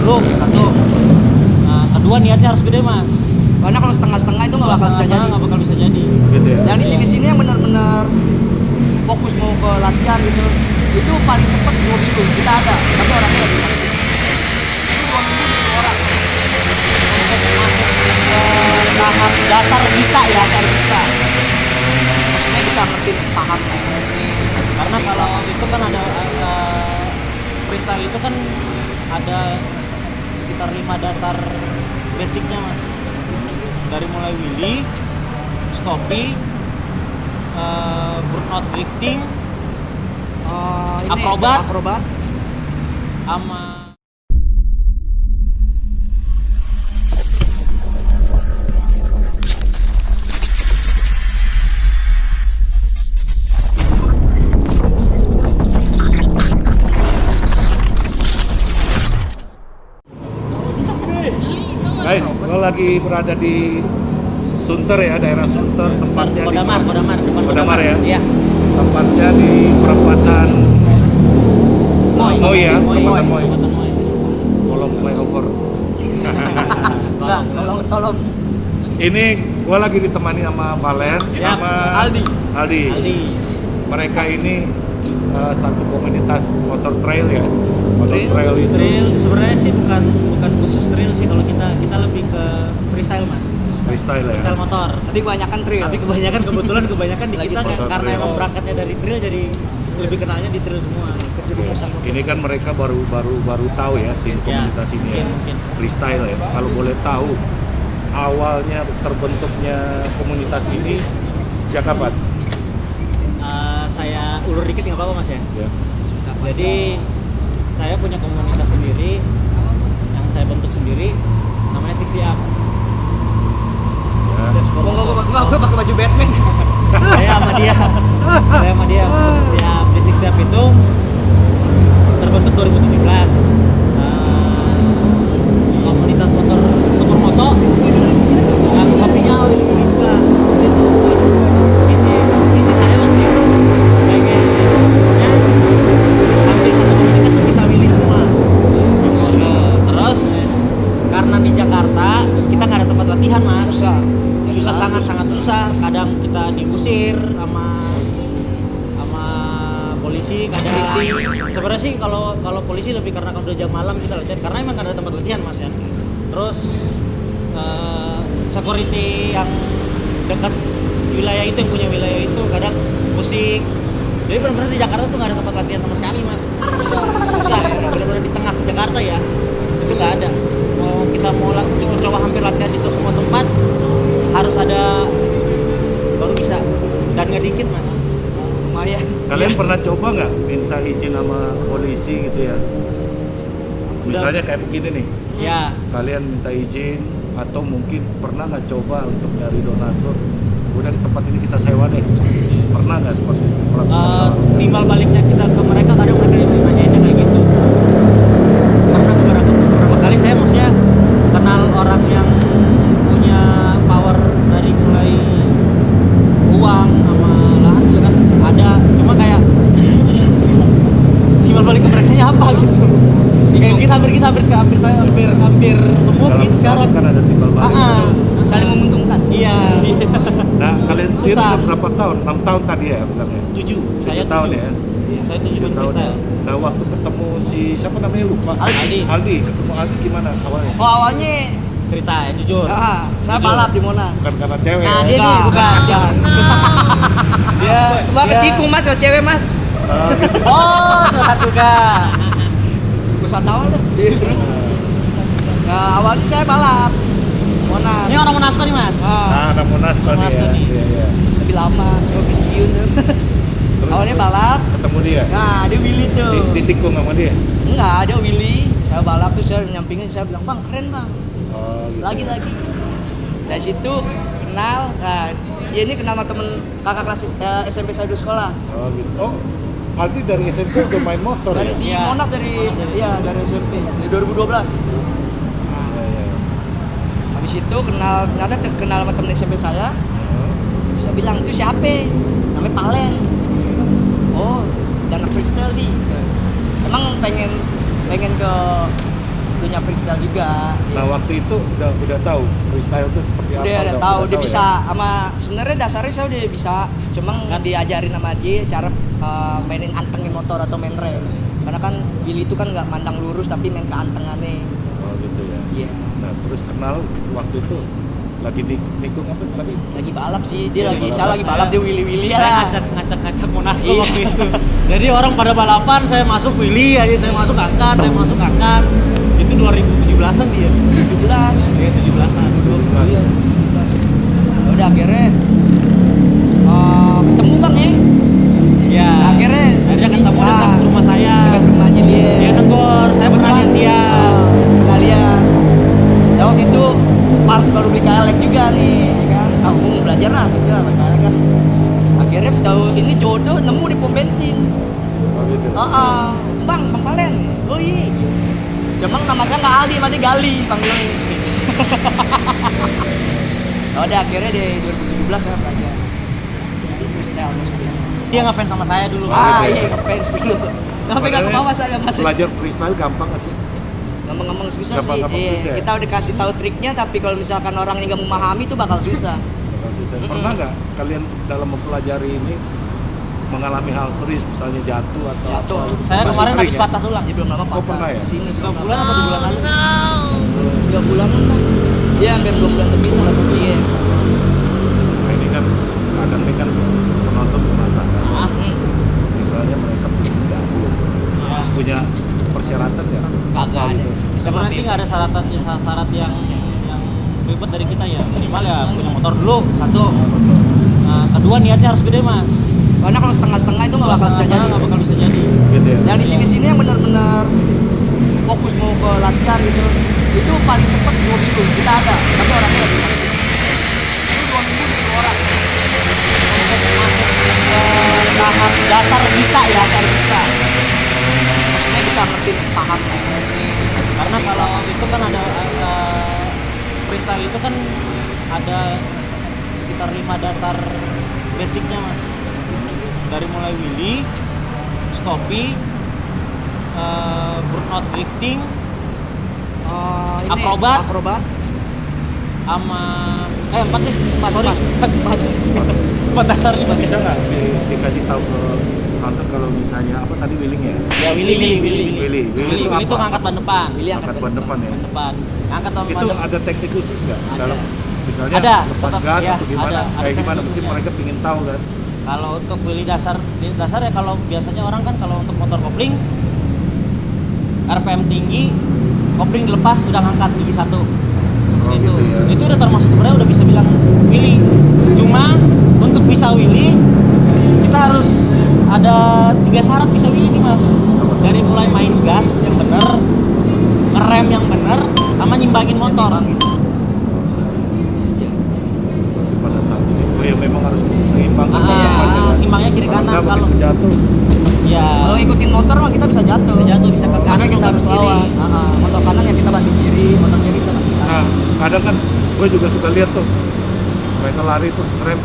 dulu satu. Kedua niatnya harus gede mas. Karena kalau setengah-setengah itu nggak bakal bisa jadi. Nggak bakal bisa jadi. Gitu ya. Yang di sini-sini yang benar-benar fokus mau ke latihan gitu, itu paling cepet 2 minggu kita ada, tapi orangnya nggak bisa. Itu 2 minggu 10 orang. Untuk masuk ke tahap dasar bisa ya, dasar bisa. Maksudnya bisa ngerti paham. Karena kalau itu kan ada freestyle itu kan ada sekitar 5 dasar basicnya mas. Dari mulai wheelie, stoppie, burnout drifting, akrobat, sama Guys, gue lagi berada di Sunter ya, daerah Sunter, tempatnya Kodamar ya. Iya. Tempatnya di perempatan Moy ya, perempatan Moy. Kolong flyover. Enggak, tolong. Ini gue lagi ditemani sama Valen, Siap. sama Aldi. Mereka ini satu komunitas motor trail ya. Motor trail itu. Trail sebenarnya sih bukan khusus trail sih, kalau kita lebih ke freestyle mas. Freestyle ya. Freestyle motor. Tapi kebanyakan trail. Tapi kebanyakan di kita motor karena trail. emang berangkatnya dari trail, jadi lebih kenalnya di trail semua. Ini kan mereka baru tahu ya tim komunitas ini ya. Mungkin. Freestyle ya. Kalau boleh tahu awalnya terbentuknya komunitas ini sejak kapan? Saya ulur dikit nggak apa-apa mas ya. Ya. Jadi saya punya komunitas sendiri yang saya bentuk sendiri, namanya 60 Up. Ya. Gue pakai baju Batman. Saya sama dia bentuk 60 Up. Di 60 Up itu terbentuk 2017. Komunitas motor supermoto yang hobinya wheelie juga. Isi saya waktu itu pengennya hampir satu komunitas tuh bisa wheelie semua. Terus karena di Jakarta kita nggak ada tempat latihan mas. Susah sangat susah. Kadang kita diusir sama polisi, kadang sebenarnya sih kalau polisi lebih karena kalau udah jam malam kita latihan, karena emang nggak ada tempat latihan mas ya. Terus security yang dekat wilayah itu, yang punya wilayah itu kadang musik. Jadi benar-benar di Jakarta tuh nggak ada tempat latihan sama sekali mas. Susah benar-benar di tengah Jakarta ya, itu nggak ada. Kita mau coba hampir latihan di semua tempat harus ada baru bisa, dan nggak dikit mas. Lumayan. Kalian pernah coba nggak minta izin sama polisi gitu ya? Misalnya kayak begini nih. Ya. Kalian minta izin atau mungkin pernah nggak coba untuk nyari donatur? Udah di tempat ini kita sewa deh. Pernah nggak seperti itu? Timbal baliknya kita ke mereka, kadang mereka yang nanyain kayak gitu. Pernah beberapa kali saya maksudnya kenal orang yang punya power dari mulai uang sama lahan juga kan ada, cuma kayak timbal balik ke mereka apa gitu. Kita hampir semua gitu sekarang. Kan ada timbal balik. Saling menguntungkan. Iya. Nah, kalian sendiri Susah. udah berapa tahun? 6 tahun tadi ya bilangnya? 7. Saya 7 tahun 7. ya? Saya 7 main 7 tahun ya. freestyle. Nah, waktu ketemu si siapa namanya lupa? Aldi. Ketemu Aldi gimana awalnya? Oh awalnya, Cerita ya, jujur. saya balap di Monas. Bukan karena cewek. Nah, ya? dia nih bukan. Jangan. Dia ketikung mas, buat cewek mas. Gitu. Oh, curhat juga. Gue tahu lah. Nah awalnya saya balap Monas. Ini orang Monasco nih mas. Nah, anak Monas kan Monas ya. nih. Iya. Lebih lama, saya pensiun. Awalnya balap. Ketemu dia. Nah dia Willy tuh. Ditikung sama dia. Enggak, dia Willy. Saya balap tuh, saya nyampingin, saya bilang bang keren bang. Oh, gitu. Lagi. Dari situ kenal. Nah dia ini kenal sama temen kakak kelas SMP saya dulu sekolah. Oh, gitu. Oh, Aldi dari SMP udah main motor ya? Di Iya. Monas dari SMP dari 2012. Iya. Habis itu ternyata kenal sama temen SMP saya. Saya bilang itu siapa? Namanya Palen. Oh, dan freestyle di. Emang pengen ke punya freestyle juga. Nah waktu itu udah tahu freestyle itu seperti apa? Udah tahu, dia ya? bisa sama sebenarnya dasarnya saya udah bisa, cuma nggak diajarin sama dia cara mainin antengin motor atau main rem. Karena kan Willy itu kan nggak mandang lurus tapi main keantengannya. Oh gitu ya. Iya. Nah terus kenal waktu itu lagi nikung apa tadi? Lagi balap sih, dia Lagi saya lagi balap dia Willy Saya ya. ngacak Monasco Iya. waktu itu. Jadi orang pada balapan, saya masuk Willy aja, saya masuk angkat. Itu 2017-an dia. 17. Dia 17-an duduk. Iya. 17. Udah akhirnya ketemu bang ya. Ya. Akhirnya ketemu dekat rumah saya. Dekat rumahnya dia. Dia negor, saya pernah lihat dia. Pernah lihat. Saya waktu itu pas baru beli KLX juga nih, ya kan. Aku mau belajar lah gitu lah KLX kan. Akhirnya tahu ini jodoh nemu di pom bensin. Oh gitu. Bang Palen. Oh iya. Cuma nama saya nggak Aldi, sama dia Gali panggilnya. Udah akhirnya di 2017 saya belajar freestyle maksudnya. Dia ngefans sama saya dulu. Iya ngefans dulu. Sampai nggak ke bawah saya masih. Belajar freestyle gampang nggak sih? Ngomong-ngomong susah Gampang-gampang sih. susah ya? Kita udah kasih tahu triknya, tapi kalau misalkan orang ini nggak memahami itu bakal susah. Bakal susah. Pernah nggak kalian dalam mempelajari ini mengalami hal serius, misalnya jatuh atau Jatuh. apa? Saya Masih kemarin sering habis ya? patah tulang. Dia belum lama patah. Oh, pernah ya? Kesini Sebulan atau 2 bulan lalu? 3 bulanan kan? Iya hampir 2 bulan lebih lah. Iya. Nah ini kan kadang ini kan penonton penasaran. Ah, Misalnya mereka punya jago, ya. punya persyaratan ya? Kagak ada. Sebenarnya sih nggak ada syarat yang ribet dari kita ya. Minimal ya punya motor dulu satu. Nah, kedua niatnya harus gede mas. Karena kalau setengah-setengah itu nggak bakal bisa jadi. Nggak bakal bisa jadi. Gitu ya? Yang di sini-sini yang benar-benar fokus mau ke latihan gitu, itu paling cepat 2 minggu kita ada, tapi orangnya nggak bisa. Itu 2 minggu itu orang. Masuk ke tahap dasar bisa ya. Dasar bisa. Maksudnya bisa ngerti paham lah. Karena kalau itu kan ada freestyle itu kan ada sekitar 5 dasar basicnya mas. Dari mulai wheelie, stoppie, burnout drifting, Ini, Akrobat. sama 4 nih. 4 4 dasarnya. Bisa nggak dikasih tahu ke penonton kalau misalnya apa tadi wheeling ya? Ya wheelie Wheelie itu apa? ngangkat ban depan. Willy Angkat ban depan ya? Ban depan. Ngangkat ban Itu depan. ada teknik khusus nggak dalam misalnya Ada, lepas tetap, gas ya, atau gimana? ada Kayak teknik gimana mungkin khususnya. mereka pingin tahu kan? Kalau untuk wheelie dasar ya kalau biasanya orang kan kalau untuk motor kopling RPM tinggi, kopling dilepas udah ngangkat gigi 1. Oh, itu. gitu ya. Itu udah termasuk sebenarnya udah bisa bilang wheelie. Cuma untuk bisa wheelie kita harus ada 3 syarat bisa wheelie nih Mas. Dari mulai main gas yang benar, ngerem yang benar, sama nyimbangin motor. Berarti pada saat ini ya memang harus seimbang kan Simbangnya kiri kanan kalau kalau begitu jatuh ya Kalau ngikutin motor mah kita bisa jatuh. bisa ke Makanya kanan, kita motor harus kiri. lawan. Motor kanan yang kita bantu kiri, motor kiri kita bantu kanan. nah kadang kan gue juga suka lihat tuh mereka lari terus rem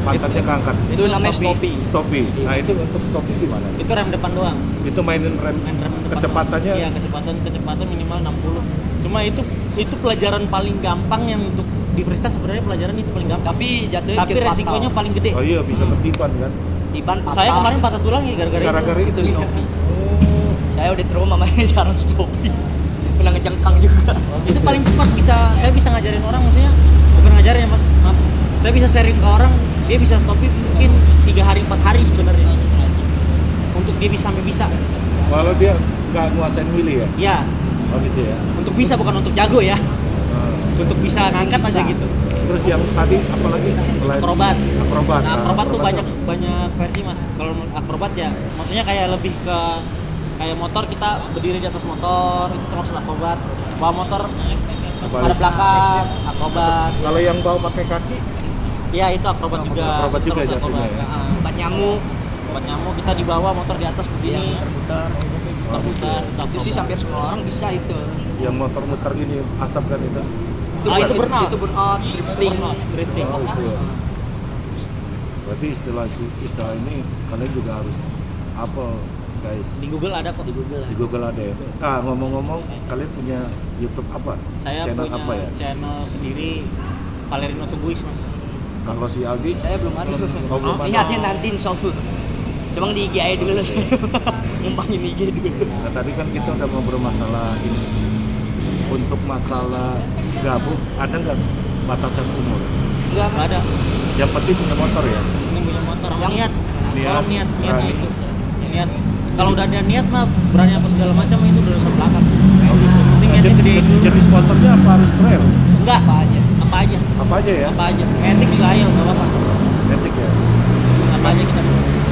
pantatnya keangkat Itu namanya stoppie. stoppie nah itu untuk stoppie gimana Itu rem depan doang. itu mainin rem Main rem depan kecepatannya doang. Iya, kecepatan minimal 60. Cuma itu pelajaran paling gampang yang untuk di freestyle sebenarnya pelajaran itu paling gampang. Tapi jatuhnya Tapi bikin resikonya fatal. paling gede. oh iya bisa ketiban kan Tiban patah. Saya kemarin patah tulang ya gara-gara itu itu. stoppie. Saya udah trauma makanya jarang stoppie. Pernah ngejengkang juga. Itu paling cepat saya bisa ngajarin orang maksudnya bukan ngajarin ya Mas, maaf. Saya bisa sharing ke orang, dia bisa stopin mungkin 3 hari 4 hari sebenarnya. Untuk dia bisa sampai bisa. walau dia nggak nguasain wheelie ya Ya, oh gitu ya untuk bisa bukan untuk jago ya. Nah, Untuk bisa ngangkat Bisa. aja gitu. terus yang tadi apalagi selain Akrobat. akrobat Nah, akrobat tuh tuh banyak versi Mas. Kalau akrobat ya maksudnya kayak lebih ke kayak motor kita berdiri di atas motor itu termasuk akrobat. Bawa motor ada belakang, akrobat. kalau yang bawa pakai kaki Ya itu akrobat juga. Akrobat juga Terus jatuhnya ya. Nah, Obat nyamuk. obat nyamuk kita di bawah motor di atas Iya, begini. muter-muter. Putar-putar. Itu sih hampir semua orang bisa itu. yang motor muter gini asap kan itu Itu burnout. Itu burnout, drifting. Drifting. oh, itu ya. Berarti istilah ini kalian juga harus apa guys. Di Google ada kok. Di Google. Di Google ada ya. Ngomong-ngomong, kalian punya YouTube apa? Saya Channel punya apa ya? channel sendiri Valerino Tubuis mas. Kalau si Aldi, Saya belum ada. Oh, belum ada. Ingatnya nanti insya Allah. Cuma di IG aja dulu. Ngembangin IG dulu. nah tadi kan kita udah ngobrol masalah ini. Untuk masalah gabung, ada nggak batasan umur? Enggak Nggak mas. ada. Yang penting punya motor ya. Ini punya motor. Yang- Niat. Niat, Kalau niatnya berani. itu. Niat. Kalau udah ada niat mah berani apa segala macam itu udah urusan belakang. Oh, gitu. Yang penting niatnya gede dulu. Jenis motornya apa harus trail? Enggak. Apa aja. Apa aja. Apa aja ya? Apa aja. Metik juga ayo nggak apa-apa. Matic ya. Apa aja kita.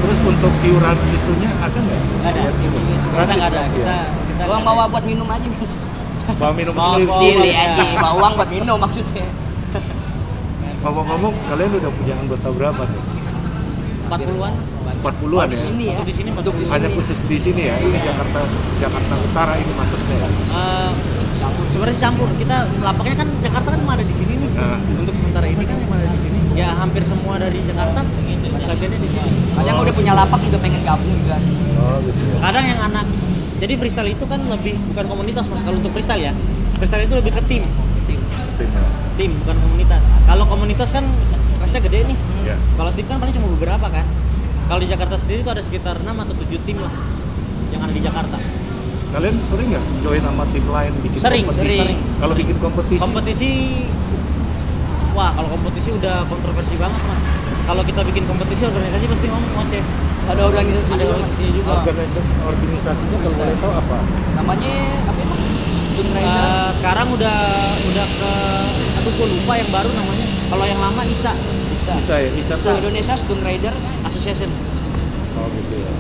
Terus untuk iuran itunya ada nggak? Nggak ada. Kita Gratis nggak ada. berarti Kita ya? kita. Uang bawa buat minum aja mas. Bawa minum Bawa sendiri. bawa. Sendiri ya. aja. Bawa uang buat minum maksudnya. Ngomong-ngomong, kalian udah punya anggota berapa nih? 40-an. 40-an di ya? sini ya. Untuk di sini Untuk di Hanya sini. khusus di sini ya? Ini Jakarta Utara ini maksudnya ya? Campur. Sebenarnya campur. Kita lapaknya kan Jakarta kan cuma ada di sini nih. Nah. Untuk sementara ini kan cuma ada di sini. Ya hampir semua dari Jakarta bagiannya di sini. Kadang udah punya lapak juga pengen gabung juga. Oh gitu ya? Kadang yang anak. Jadi freestyle itu kan lebih bukan komunitas mas. Kalau untuk freestyle ya, freestyle itu lebih ke tim, Tim ya? tim bukan komunitas. Kalau komunitas kan kelasnya gede nih. Ya. Kalau tim kan paling cuma beberapa kan. Kalau di Jakarta sendiri itu ada sekitar 6 atau 7 tim lah yang ada di Jakarta. Kalian sering nggak join sama tim lain bikin Sering, kompetisi? sering. Kalau bikin kompetisi? Kompetisi, wah kalau kompetisi udah kontroversi banget mas. Kalau kita bikin kompetisi organisasi pasti ngoceh. Ada organisasi Ada juga mas. organisasi juga. Organisasinya kalau boleh tahu apa? Namanya apa emang? Toon Rider. Sekarang udah ke, aduh gue lupa yang baru namanya. Kalau yang lama ISA Bisa. Bisa ya? Isa Bisa. tuh? Indonesia Toon Rider. Association. Oh gitu ya?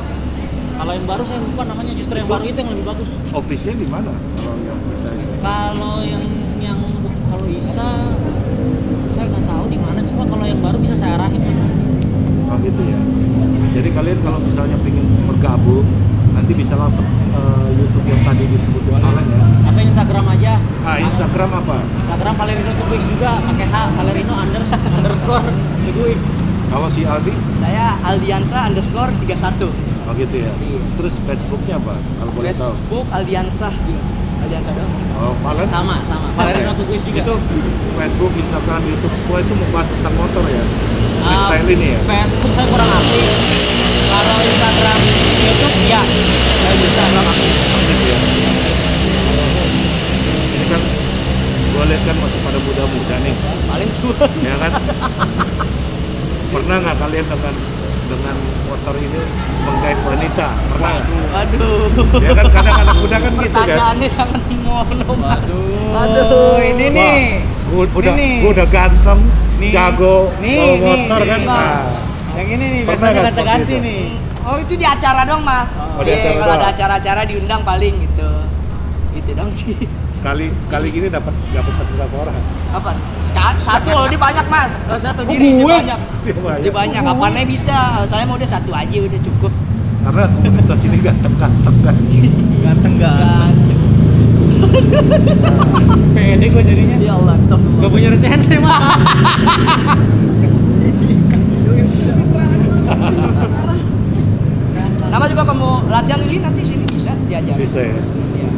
Kalau yang baru saya lupa namanya, justru yang baru itu yang lebih bagus. Office-nya di mana? Kalau yang bisa ini? Kalau kalau ISA saya nggak tahu di mana, cuma kalau yang baru bisa saya arahin Mas. Oh gitu ya? Jadi kalian kalau misalnya pengen bergabung, nanti bisa langsung YouTube yang tadi disebutin kalian ya? Atau Instagram aja. Instagram apa? Instagram Valerino Tuguis juga pakai H, Valerino underscore Tuguis. Kalau si Aldi? Saya Aldiansa _ 31. Oh gitu ya? Iya. Terus Facebooknya apa? Kalau boleh tahu? Facebook Aldiansa juga. Aldiansa doang. Oh, kalian? Sama. Valerino Tuguis juga. Itu Facebook, Instagram, YouTube semua itu membahas tentang motor ya? Freestyle ini ya? Facebook saya kurang aktif. Kalau Instagram, YouTube ya. Saya bisa doang. Aktif ya? Ini kan gue lihat kan masih pada muda-muda nih, Paling tua. ya kan? Pernah nggak kalian dengan motor ini menggait wanita? Pernah? Aduh. Ya kan kadang anak muda kan gitu kan? Pertanyaannya sangat mono mas. Aduh, ini nih. Wah, Ini. gua udah ganteng, Nih. jago, Nih, bawa nih, motor nih. kan? Nah, Yang ini nih Pernah biasanya nggak ganti-ganti seperti itu? nih. Oh itu di acara dong mas. Oh, di Iya, acara kalau ada doang. acara-acara diundang paling gitu. Itu dong sih. sekali gini dapat berapa orang? Apa? Satu kalau dia banyak mas. Kalau satu diri dia gue? banyak. Dia banyak. Dia banyak. Kapannya bisa? Kalau saya mau udah satu aja udah cukup. Karena komunitas ini ganteng-ganteng kan. Ganteng Kan. Pede gue jadinya. Ya Allah, astagfirullah. Gak punya recehan saya mah. Nama juga kamu latihan ini nanti sini bisa diajar. Bisa ya. Iya.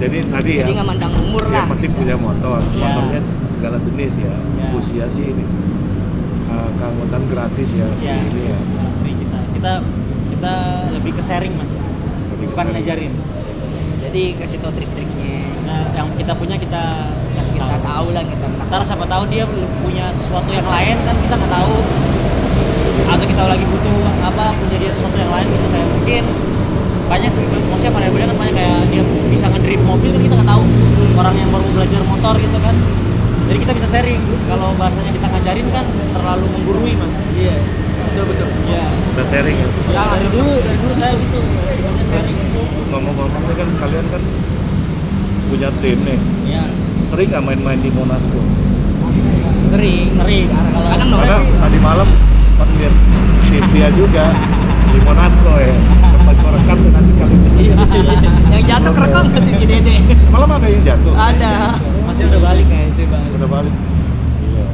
Jadi tadi ya. Jadi nggak mandang umur lah. Yang penting punya motor. Iya. Motornya segala jenis ya. Iya. Usia sih ini. Keanggotaan gratis ya. Iya. Ini ya. Free kita lebih ke sharing mas, Lebih ke bukan sharing. ngajarin. Jadi kasih tau trik-triknya. Nah, yang kita punya kita kasih Kita tahu lah kita. Ntar siapa tahu dia punya sesuatu yang lain kan kita nggak tahu. Atau kita lagi butuh punya dia sesuatu yang lain gitu kayak mungkin banyak sih maksudnya pada kan banyak kayak dia bisa ngedrift mobil kan kita nggak tahu orang yang baru belajar motor gitu kan. Jadi kita bisa sharing. Kalau bahasanya kita ngajarin kan terlalu menggurui mas. Iya. Betul. Ya. Kita sharing ya. Dari dulu saya gitu. Kita sharing. Ngomong-ngomong ini kan kalian kan punya tim nih. Iya. Sering nggak main-main di Monasco? Sering. Kalau Kadang Karena sih. tadi malam pas lihat tim dia juga di Monasco ya. Sempat merekam tuh nanti kalian bisa. Yang jatuh kerekam berarti si Dede. Semalam ada yang jatuh. Ada. masih udah balik kayak itu bang. Udah balik. Iya.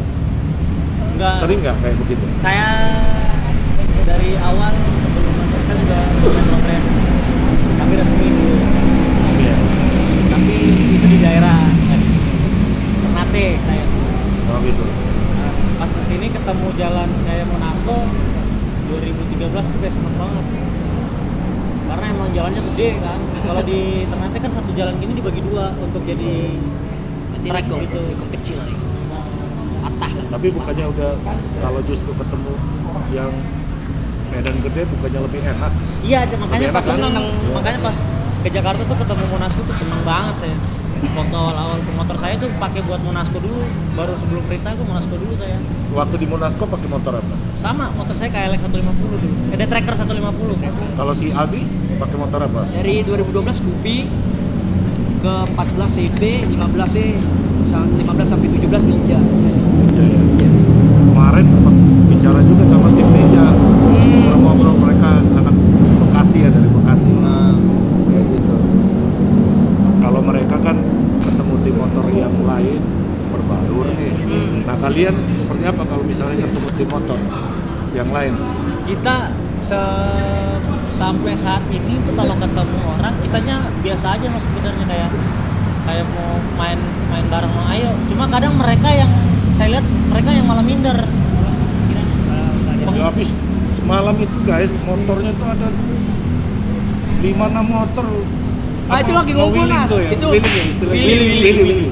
Enggak. Sering nggak kayak begitu? Saya dari awal sebelum saya juga progres. tapi resmi dulu. Resmi ya. Tapi itu di daerah nggak di sini. Ternate saya. Oh gitu. Nah, pas kesini ketemu jalan kayak Monasco 2013 tuh kayak seneng banget. Karena emang jalannya gede kan. Kalau di Ternate kan satu jalan gini dibagi dua untuk jadi Berarti track Nikong, gitu. Nikong kecil ya. Patah lah. Tapi bukannya udah kalau justru ketemu yang medan gede bukannya lebih enak? Iya, makanya Lebih pas enak kan? seneng, Iya. makanya pas ke Jakarta tuh ketemu Monasco tuh seneng banget saya. Waktu awal-awal ke motor saya tuh pakai buat Monasco dulu, baru sebelum freestyle tuh Monasco dulu saya. Waktu di Monasco pakai motor apa? Sama motor saya KLX 150 dulu. Ada Tracker 150. Kalau si Aldi pakai motor apa? Dari 2012 Scoopy ke 14 CP, 15 sampai 17 Ninja. Ninja ya. Kemarin sempat bicara juga sama tim Ninja. Ngobrol mereka anak Bekasi ya, dari Bekasi. Nah, Kayak gitu. Kalau mereka kan ketemu tim motor yang lain berbaur nih. Nah kalian seperti apa kalau misalnya ketemu tim motor yang lain? kita sampai saat ini tuh kalau ketemu orang kitanya biasa aja mas sebenarnya kayak mau main bareng mau ayo. Cuma kadang mereka yang saya lihat mereka yang malah minder. Ya, habis semalam itu guys motornya tuh ada 5-6 motor. Ah, itu lagi Mau ngumpul, wheeling Mas. tuh ya? Itu Wheeling ya istilahnya. wheeling. Wheeling.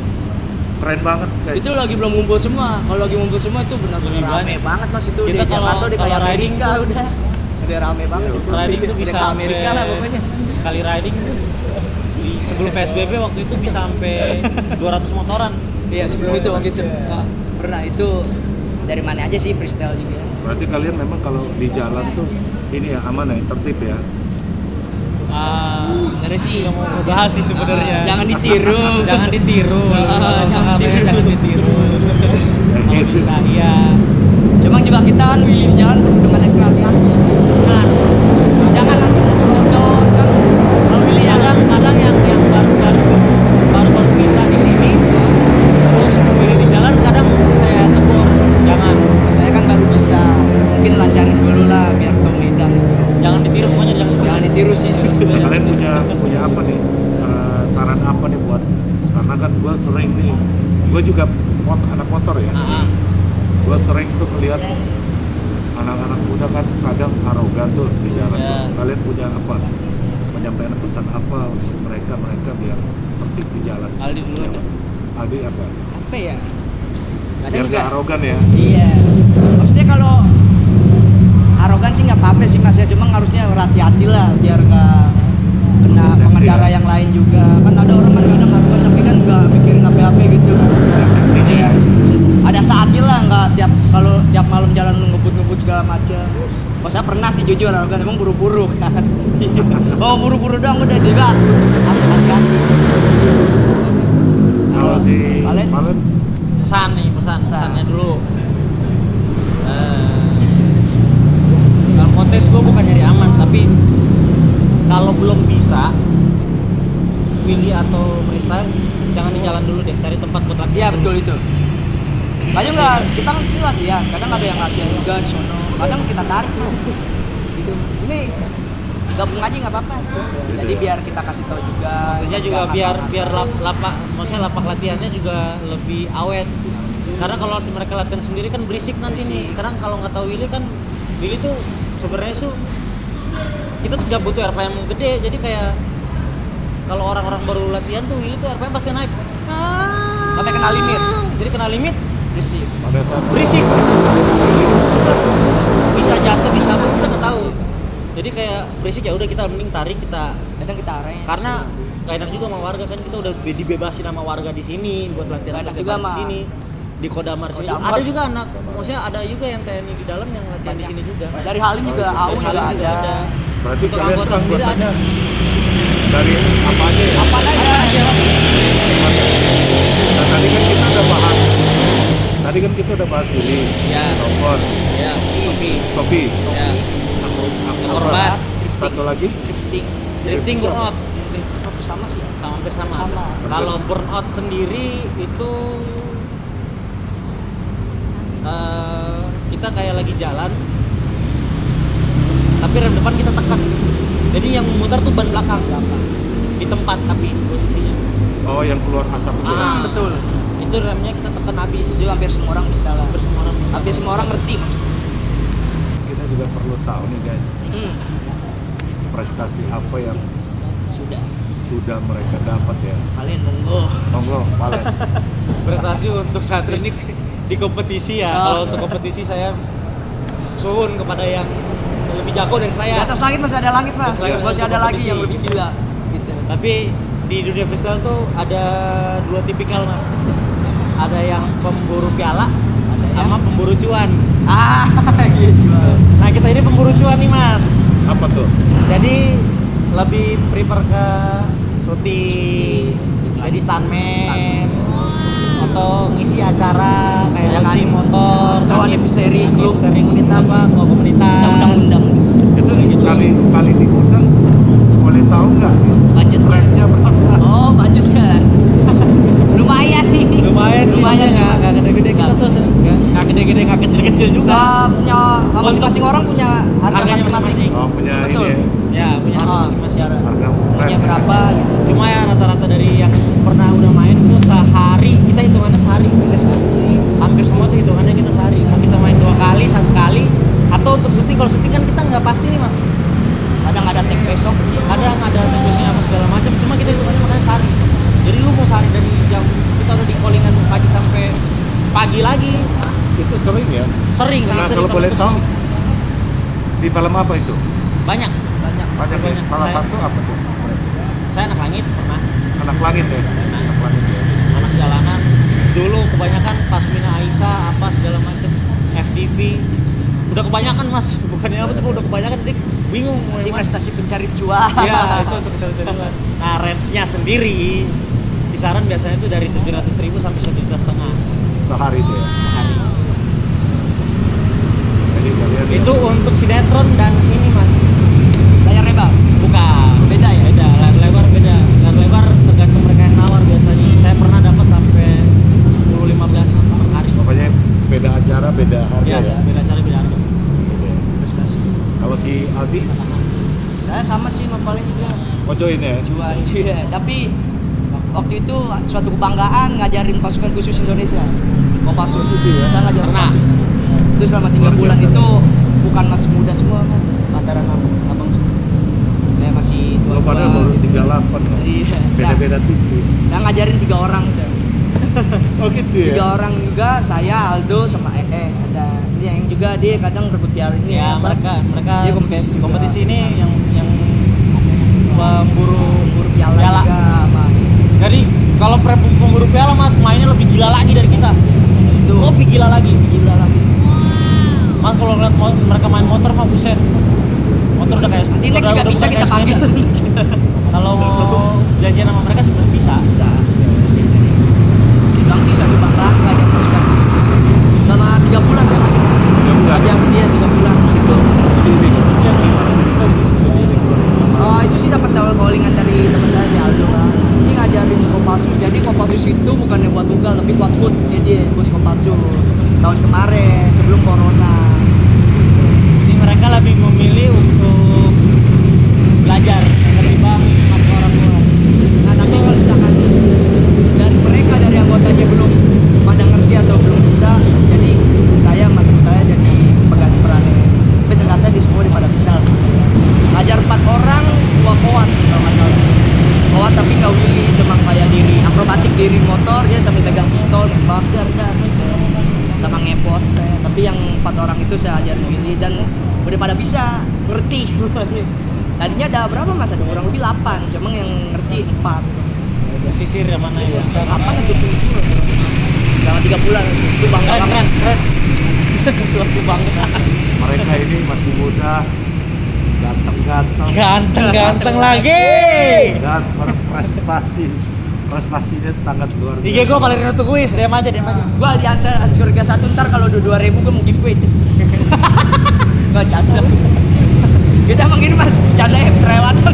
Keren banget guys. Itu lagi belum ngumpul semua. Kalau lagi ngumpul semua itu benar-benar Lebih rame banyak. banget Mas itu Kita di kalau- Jakarta udah kalau kayak riding Amerika tuh- udah. Udah rame banget itu. Riding itu Udah bisa ke Amerika lah pokoknya. Sekali riding sebelum PSBB waktu itu bisa sampai 200 motoran. Iya, sebelum itu waktu itu. Nah, pernah itu dari mana aja sih freestyle juga. Berarti kalian memang kalau di jalan tuh ini ya aman ya, tertib ya. Sebenarnya sih Nggak mau ngebahas sih sebenarnya. jangan ditiru. Jangan ditiru. Jangan Pahamnya tiru. Jangan ditiru. Kalau Gitu. bisa iya. Cuma juga kita kan wheelie di jalan perlu dengan ekstra hati-hati. Nah, jangan langsung selodot kan. Kalau wheelie ya Kadang yang baru bisa di sini terus mau ini di jalan kadang saya tegur jangan saya kan baru bisa. Mungkin lancarin dulu lah biar tahu medan gitu. jangan ditiru pokoknya Jangan ditiru sih. Kalian punya apa nih? Saran apa nih buat? Karena kan gue sering nih, gue juga anak motor ya. Gue sering tuh melihat anak-anak muda kan kadang arogan tuh di jalan. Ya. Tuh. Kalian punya apa? Menyampaikan pesan apa untuk mereka biar tertib di jalan? Aldi dulu Ya, deh. Aldi apa? Apa ya? Kadang Biar juga gak arogan ya. iya. Maksudnya kalau arogan sih nggak apa-apa sih Mas ya, cuma harusnya hati-hati lah biar nggak kena Safety pengendara ya. yang lain juga. Kan ada orang kadang-kadang arogan tapi kan nggak mikirin apa-apa gitu. Ya, safety-nya Iya, ya. ada saatnya lah nggak tiap malam jalan lu ngebut segala macam. Oh, saya pernah sih jujur arogan emang buru-buru kan. Oh buru-buru doang udah juga hati-hati. Kalau si Valen? Valen pesannya dulu. Dalam konteks gue bukan nyari aman tapi kalau belum bisa wheelie atau freestyle jangan di jalan dulu deh, cari tempat buat latihan. Iya betul itu. Kadang nggak, kita kan sini latihan, kadang ada yang latihan juga di sono. Kadang kita tarik loh. Gitu. Sini gabung aja nggak apa-apa. Jadi biar kita kasih tahu juga. Maksudnya juga nggak biar ngasal-ngasal. maksudnya lapak latihannya juga lebih awet. Karena kalau mereka latihan sendiri kan berisik nanti nih. Berisik. Karena kalau nggak tahu wheelie kan wheelie tuh sebenarnya tuh kita nggak butuh RPM gede. Jadi kayak kalau orang-orang baru latihan tuh wheelie tuh RPM pasti naik. Sampai kena limit. Jadi kena limit Berisik. pada saat berisik. Bisa jatuh bisa apa kita nggak tahu. Jadi kayak berisik ya udah kita mending tarik kita. Kadang kita arahnya. Karena gak enak juga sama warga kan kita udah dibebasin sama warga di sini buat latihan Gak enak latihan juga di sama sini di Kodamar sini. Kodamar. Ada juga anak, maksudnya ada juga yang TNI di dalam yang latihan di Banyak. sini juga. Dari Halim juga, Dari AU juga Halim ada. berarti Untuk kalian anggota tuh sendiri anggotanya ada. dari apa aja ya? Apa aja? Nah, tadi kan kita udah bahas wheelie, Ya. robot, Ya, Shopee. Shopee, Ya. Korban. satu lagi Drifting. Drifting burnout Itu sama sih. sama hampir sama. Sama. Kalau burnout sendiri itu kita kayak lagi jalan tapi tapi rem depan kita tekan. Jadi yang muter tuh ban belakang di tempat tapi posisinya. Oh, yang keluar asap itu. Ya? Betul. Itu remnya kita tekan habis. Itu hampir semua orang bisa lah. Hampir semua orang bisa. Hampir semua orang ngerti mas. Kita juga perlu tahu nih guys, prestasi apa yang sudah mereka dapat ya. Kalian monggo. Monggo, Valen. Prestasi untuk saat ini di kompetisi ya. Kalau untuk kompetisi saya suhun kepada yang lebih jago dari Di saya. atas langit masih ada langit mas. Di atas langit Masih ada ada lagi kompetisi. yang lebih gila. Gitu. Tapi di dunia freestyle tuh ada dua tipikal mas. Ada yang pemburu piala, yang- sama pemburu cuan. Gitu. Nah kita ini pemburu cuan nih mas. Apa tuh? Jadi lebih prefer ke syuting, jadi stuntman, atau ngisi acara kayak Kayak launching anif- motor, atau anniversary klub, komunitas, komunitas. atau komunitas. Bisa undang-undang. Itu sekali diundang, boleh tahu nggak? Budgetnya. Rate-nya berapa? Oh budgetnya. Lumayan nih. Lumayan sih, Lumayan maksudnya sih. nggak gede-gede kita tuh, nggak gede-gede, nggak kecil-kecil juga. Nggak punya masing-masing orang punya harga Harganya masing-masing. masing-masing. Oh, punya Betul. ini Ya punya harga masing-masing. harga Punya berapa gitu. Cuma ya rata-rata dari yang pernah udah main tuh sehari, kita hitungannya sehari. Hampir semua tuh hitungannya kita sehari. Mau kita main 2 kali, 1 kali, atau untuk syuting. Kalau syuting kan kita nggak pasti nih mas. Kadang ada tag besok. Kadang ada tembusnya apa segala macam. Cuma kita hitungannya makanya sehari. Jadi lu mau sehari dari jam kita udah di callingan pagi sampai pagi lagi. itu sering ya. Sering, Nah, sangat sering. kalau boleh tahu di film apa itu? Banyak. Banyak. Banyak ya. Banyak. Salah Saya- satu apa tuh? Saya anak langit pernah. Anak langit ya. Anak langit ya. Anak jalanan. Dulu kebanyakan Pasmina Aisyah apa segala macam. FTV. Udah kebanyakan mas. Bukannya apa tuh udah kebanyakan. Jadi bingung. mau Nanti yang mana. prestasi pencari cuan. Iya, itu untuk cari-carian. Nah, range-nya sendiri kisaran biasanya itu dari 700.000 sampai 1,5 juta Sehari itu ya. sehari. Jadi kalian Itu untuk sinetron dan ini mas. Layar lebar. Bukan. Beda ya? Beda. Layar lebar beda. Layar lebar tergantung mereka yang nawar biasanya. Saya pernah dapat sampai 10-15 per hari. pokoknya beda acara, beda harga Iya, ya. beda cara beda harga. Prestasi. Kalau si Aldi Saya sama sih paling juga mau join ya. cuan. Iya. Tapi waktu itu suatu kebanggaan ngajarin pasukan khusus Indonesia. Kopassus. Saya ngajar Pernah. Kopassus. Itu selama 3 Luar bulan biasa. itu bukan masih muda semua mas. Antara abang semua. Saya masih Kalau tua-tua. pada baru 38 kan. Iya. Beda-beda tipis. Saya ngajarin 3 orang tuh. Oh gitu ya. 3 orang juga, saya, Aldo, sama ada. Ini yang juga dia kadang rebut piala ini Ya, apa? mereka Dia kompetisi juga. kompetisi ini yang pemburu Buru piala juga sama. Jadi kalau pemburu piala mas mainnya lebih gila lagi dari kita. Itu Lebih gila lagi. gila lagi. Mas kalau ngeliat mereka main motor mah buset. Motor udah kayak Nanti next juga bisa udah kita kayak panggil. sepeda. Kalau mau janjian sama mereka sebenarnya bisa. Bisa. Bang sih satu banggaan ngajar pasukan khusus. Selama 3 bulan saya pakai. 3 bulan. Ngajar dia 3 bulan gitu. Jadi yang gimana cerita sendiri. Itu sih dapat callingan dari teman saya si Aldo kan. Ini ngajarin Kopassus. Jadi Kopassus itu bukannya buat tunggal tapi buat hood. Jadi buat Kopassus tahun kemarin sebelum corona. Jadi mereka lebih memilih untuk belajar ketimbang masuk orang tua. Nah tapi kalau misalkan dari mereka dari anggotanya belum pada ngerti atau belum bisa, jadi saya sama teman saya jadi pengganti perannya. Tapi ternyata di semua pada bisa. Ngajar 4 orang, 2 koat kalau nggak salah. Koat tapi nggak willy, cuma kayak diri akrobatik diri motor dia sambil pegang pistol nembak dar sama ngepot saya. Tapi yang 4 orang itu saya ajarin willy dan udah pada bisa ngerti. Tadinya ada berapa mas? Ada kurang lebih 8, cuma yang ngerti 4. Sisir yang mana yang bisa. 8 atau 7 dalam 3 bulan itu bangga Keren, banget. keren, keren. Suatu bangga. Mereka ini masih muda, ganteng-ganteng, Ganteng lagi. dan prestasinya sangat luar biasa. IG gue Valerino Tuguis, diam aja. Gua Aliansa Surga 1 ntar kalau udah 2000 gua mau giveaway tuh. Gak canda. Kita emang gini mas, canda ya kelewatan.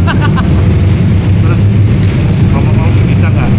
Terus ngomong-ngomong bisa nggak